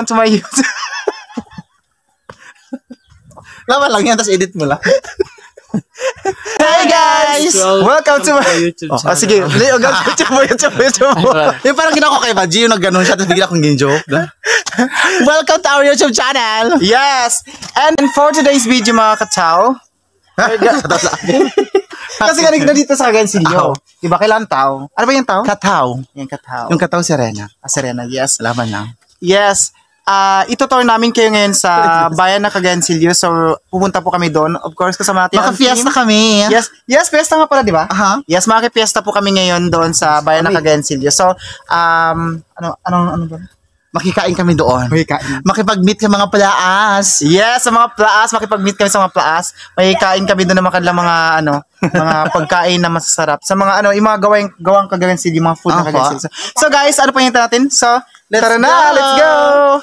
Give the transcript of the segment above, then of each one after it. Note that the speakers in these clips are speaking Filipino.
welcome to my YouTube. Laman lang yan, tapos edit mo lang. Hey guys! Welcome to my YouTube channel. Sige, YouTube mo. Yung parang ginawa ko kay Baji, yung nag-ganon siya, tapos bigla akong gin-joke. Welcome to our YouTube channel. Yes! And for today's video mga kataw, kasi nga nandito sa Gansilyo. Diba kailan tao? Ano ba yung tao? Kataw. Yung kataw. Yung kataw Serena. Serena, yes. Laban lang. Yes. Itutour namin kayo ngayon sa bayan ng Cagayansillo. So, pupunta po kami doon. Of course, kasama natin ang Maka-fiesta team. kami. Yes, fiesta nga pala, di ba? Yes, maki-fiesta po kami ngayon doon sa bayan ng Cagayansillo. So, ano doon? Makikain kami doon. Makikain. Makipag-meet ka mga plaas. Yes, sa mga plaas, makipag-meet kami sa mga plaas. Makikain kami doon ng mga pagkain na masasarap. Sa mga yung mga gawang Cagayansillo, yung mga food na Cagayansillo. So guys, ano pa yung natin? So, tara na, let's go!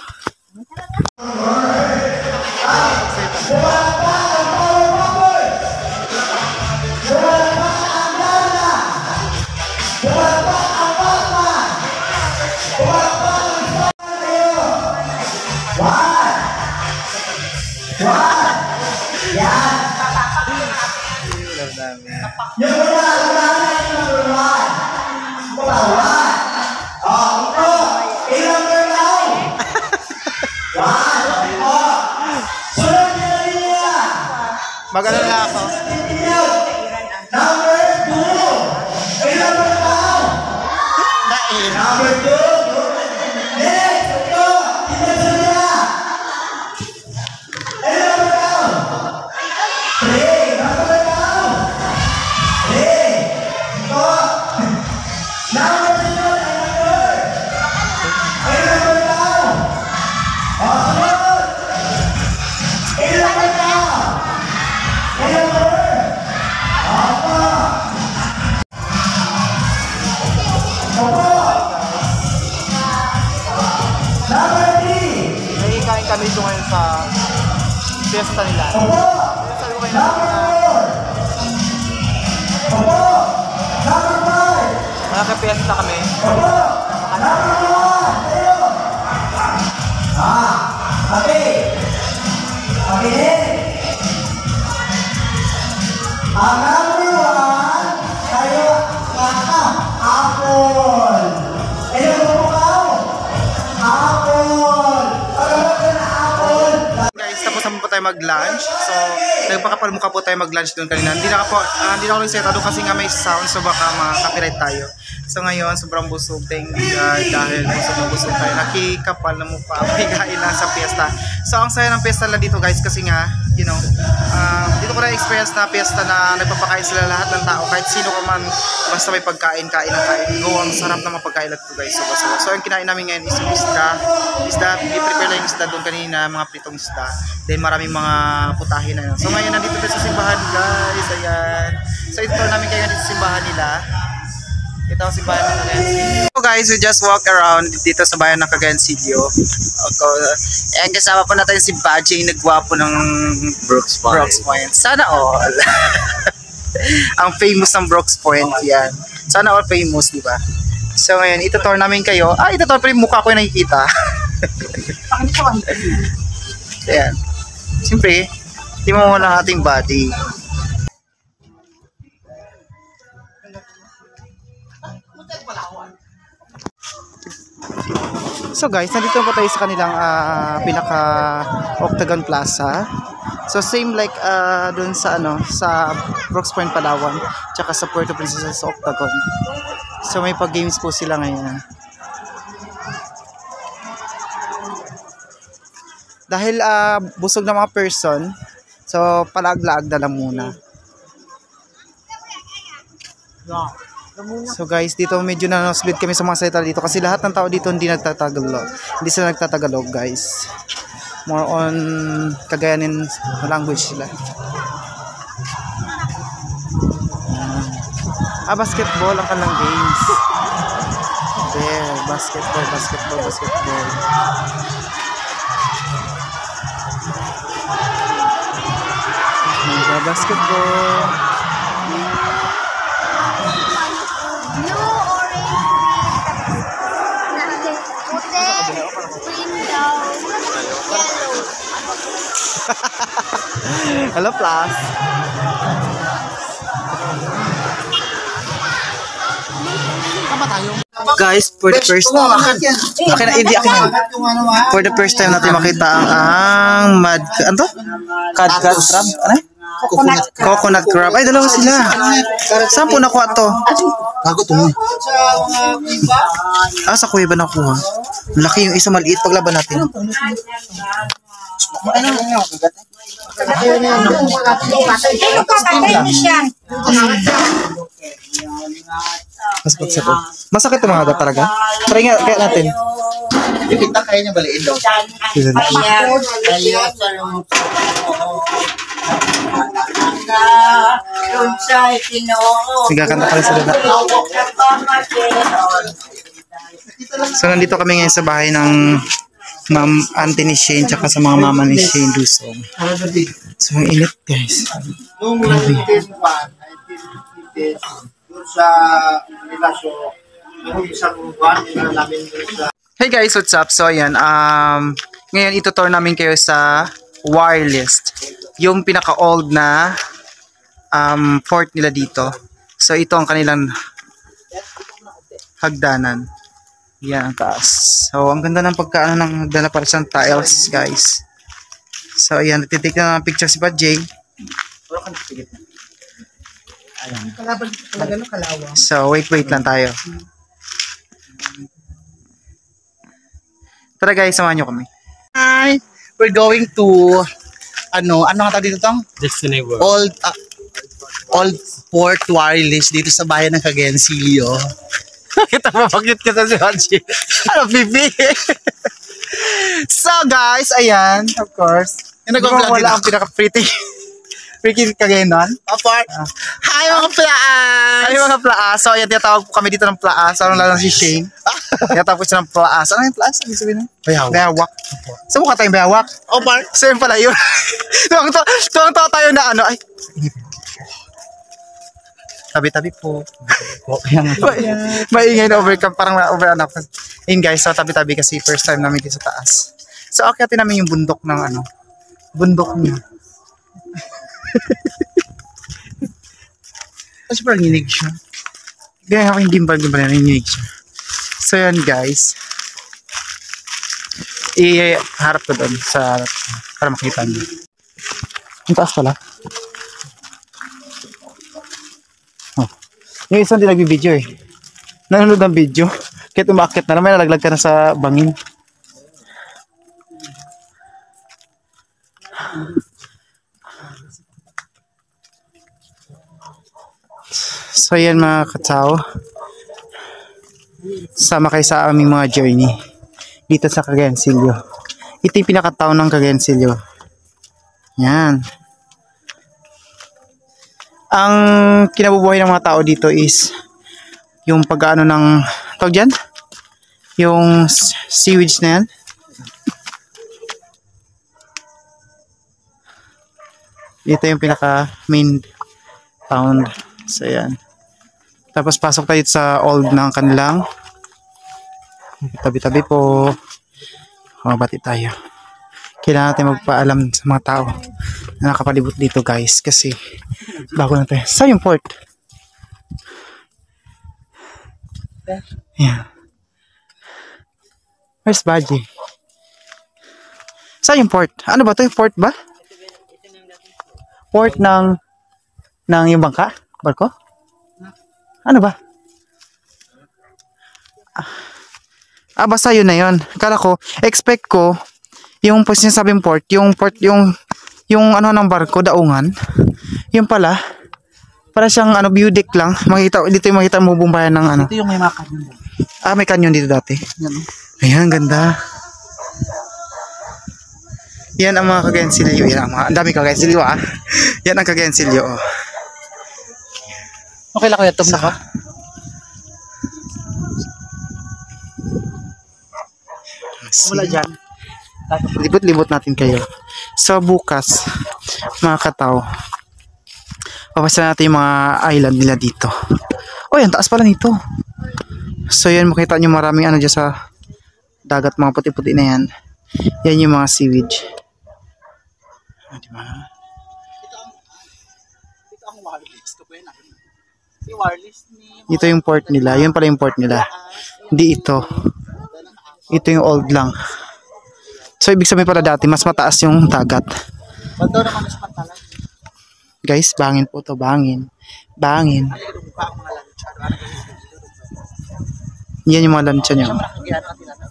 Magano na ako. Number 2. Number 2. Kami dito ngayon sa fiesta nila. Sabi ko kayo na naka-fiesta kami. Ang number 1 kayo apple. Tayo mag-lunch. So, nagpakapalmuka po tayo mag-lunch doon kanina. Hindi na ako nagseta doon kasi nga may sound, so baka ma-copyright tayo. So ngayon, sobrang busog. Thank God dahil busog tayo. Nakikapal na mukha. May kain lang sa fiesta. So, ang saya ng fiesta lang dito guys kasi nga, dito ko na-experience na fiesta na nagpapakain sila lahat ng tao. Kahit sino ka man, basta may pagkain, kain ng kain. Ang sarap na mapagkain lahat guys. So, yung kinain namin ngayon is yung isda. I-prepare lang yung isda doon kanina, mga pritong isda. Then maraming mga putahe na yun. So ngayon nandito tayo sa simbahan guys. Ayan. So ito namin kayo dito sa simbahan nila. Ito ang simbahan ng Cagayansillo. So guys, we just walk around dito sa bayan ng Cagayansillo. And kasama po natin si Baji, nagwapo ng Brooks Point. Sana all. Ang famous ng Brooks Point. Yan. Sana all famous, di ba? So ngayon, itutour namin kayo. Itutour pa yung mukha ko yung nakikita. Ayan. Siyempre, di mo muna ating body. So guys, nandito po tayo sa kanilang pinaka Octagon Plaza. So same like dun sa sa Brooks Point Palawan, tsaka sa Puerto Princesa sa Octagon. So may pag-games po sila ngayon. Dahil busog na mga person, so palag-lag na lang muna. So guys, dito medyo na-split kami sa mga salita dito kasi lahat ng tao dito hindi nagtatagalog. Hindi sila nagtatagalog guys. More on Cagayanin language sila. Basketball ang kalang games. There, basketball. Basketball. Blue, orange, puti, green daw. Hello, plus. Guys, for the first okay na, hindi ako for the first time natin makita ang mad ano to? Cod crab? Ano? Coconut crab. Ay, dalawa sila. Saan po nakuha to? Bago to mo. Sa kuya ba nakuha? Laki yung isa, maliit paglaban natin. Masakit yung mga hada talaga. Try nga, kaya natin. Kita kaya niya baliin daw. Sige, kanta pala sila na. So, nandito kami ngayon sa bahay ng Ma'am Auntie ni Shane tsaka sa mga mama ni Shane Dusong. So, ang init guys. Noong 1910 doon sa relasyon, yung isang buwan, nila namin sa... Hey guys, what's up? So, ayan. Ngayon, itutour namin kayo sa wireless. Yung pinaka-old na fort nila dito. So, ito ang kanilang hagdanan. Yan, ang taas. So, ang ganda ng pagkaano ng hagdanan para siyang tiles, guys. So, ayan. Natitik na ng picture si Jay. So, wait lang tayo. Tara guys, samahan nyo kami. Hi! We're going to ano nga tawag dito tong? Destiny World. Old Port Wireless dito sa bayan ng Cagayancillo. Kita mo, bakit kita si Haji? Ano, pipi? So guys, ayan, of course. Yung nag-vlog din wala ang ako. pinaka-pretty. Freaky Cagayanon. Apart. Hi mga plaas! Ay mga plaas. So ayan, tinatawag po kami dito ng plaas. Ano lang si Shane. Tinatawag po siya ng plaas. Ano yung plaas? Ano sabihin? Bayawak. Sa mukha tayong bayawak. Apart. So yun pala yun. Tuwang-tuwa tayo na ano. Ay. Tabi-tabi po. Maingay na overcome. Parang over anak. Yun guys, so tabi-tabi kasi first time namin dito sa taas. So akyatin namin yung bundok ng ano. Bundok niya. Kasi parang nginig siya. Gaya ako yung gimbal-gimbal na naninig siya. So yan guys. I-harap ko doon sa para makita niyo. Ang taas pala. Oh. Yung isang din nagbibideo eh. Nanonood ng video. Kahit umakit na naman, nalaglag ka na sa bangin. So yan mga katao. Sama kayo sa aming mga journey dito sa Cagayancillo. Ito yung pinakataon ng Cagayancillo. Yan. Ang kinabubuhay ng mga tao dito is yung pag-ano ng tawag dyan? Yung sewage na yan. Ito yung pinaka main town. So yan. Tapos pasok tayo sa old ng kanilang tabi-tabi po. Bati tayo. Kailangan natin magpaalam sa mga tao na nakapalibot dito guys kasi bago na tayo. Saan yung port? Yan. Where's Baji? Saan yung port? Ano ba to? Yung port ba? Port ng yung bangka? Barko? Ano ba? Basta yun na yun. Kala ko, expect ko, yung pag sinasabing port, yung ano ng barko, daungan, yung pala, para siyang ano, view deck lang. Makita, dito yung makita mo bumbayan ng ano. Ito yung may mga kanyon. May kanyon dito dati. Yan, oh. Ayan, ganda. Yan ang mga Cagayancillo. Yan ang mga, ang dami Cagayancillo ah. Yan ang Cagayancillo. Oh. Okay lang kuya, tumna ka. Wala dyan. Libot-libot natin kayo. So bukas, mga katao, papasya natin yung mga island nila dito. Oh, yan, taas pala nito. So yan, makita nyo maraming ano dyan sa dagat, mga puti-puti na yan. Yan yung mga seaweed. Di ba? Ito ang wireless. Ito po yun. Yung wireless ni... Ito yung port nila. Yun pala yung port nila. Hindi ito. Ito yung old lang. So, ibig sabihin pala dati, mas mataas yung dagat. Ba't daw naman mas pantalan? Guys, bangin po to. Bangin. Bangin. Ano yung mukha ang mga lanchar? Ano yung Yan yung mga lansya nyo. nakagyan natin natin?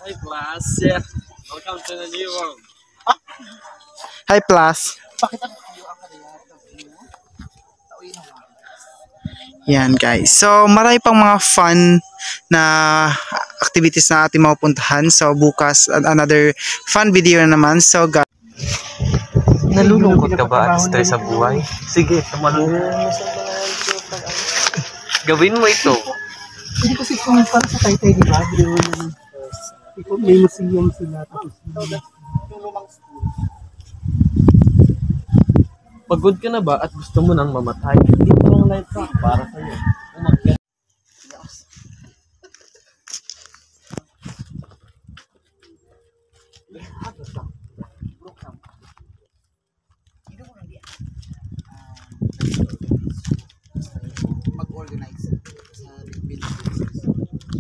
Hi, class. Yeah. Welcome to the new world. Hi, plus. Bakit ang kayo ang kariyan? Tauin naman. Yan, guys. So, marami pang mga fun na activities na ating mapupuntahan. So, bukas, another fun video na naman. So, guys. Nalulungkot ka ba at stress sa buhay? Sige, tumalunod. Gawin mo ito. Hindi kasi kung para sa Taytay, di ba? May museum sila. Yung lumang school. Pagod ka na ba at gusto mo nang mamatay? Dito ang life hack para sa'yo. Umakyat. Mag-organize sa building.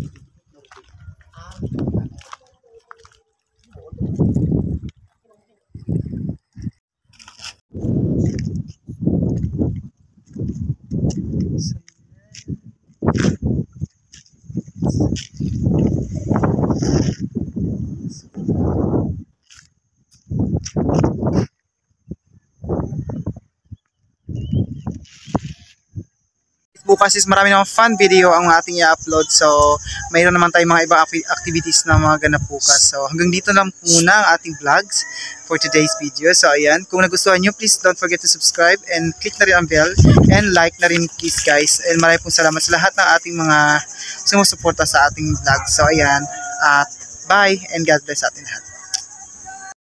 Bukas is marami namang fun video ang ating i-upload. So, mayroon naman tayong mga ibang activities na mga ganap bukas. So, hanggang dito lang muna ang ating vlogs for today's video. So, ayan. Kung nagustuhan nyo, please don't forget to subscribe and click na rin ang bell and like na rin please guys. And maraming pong salamat sa lahat ng ating mga sumusuporta sa ating vlog. So, ayan. At bye and God bless ating lahat.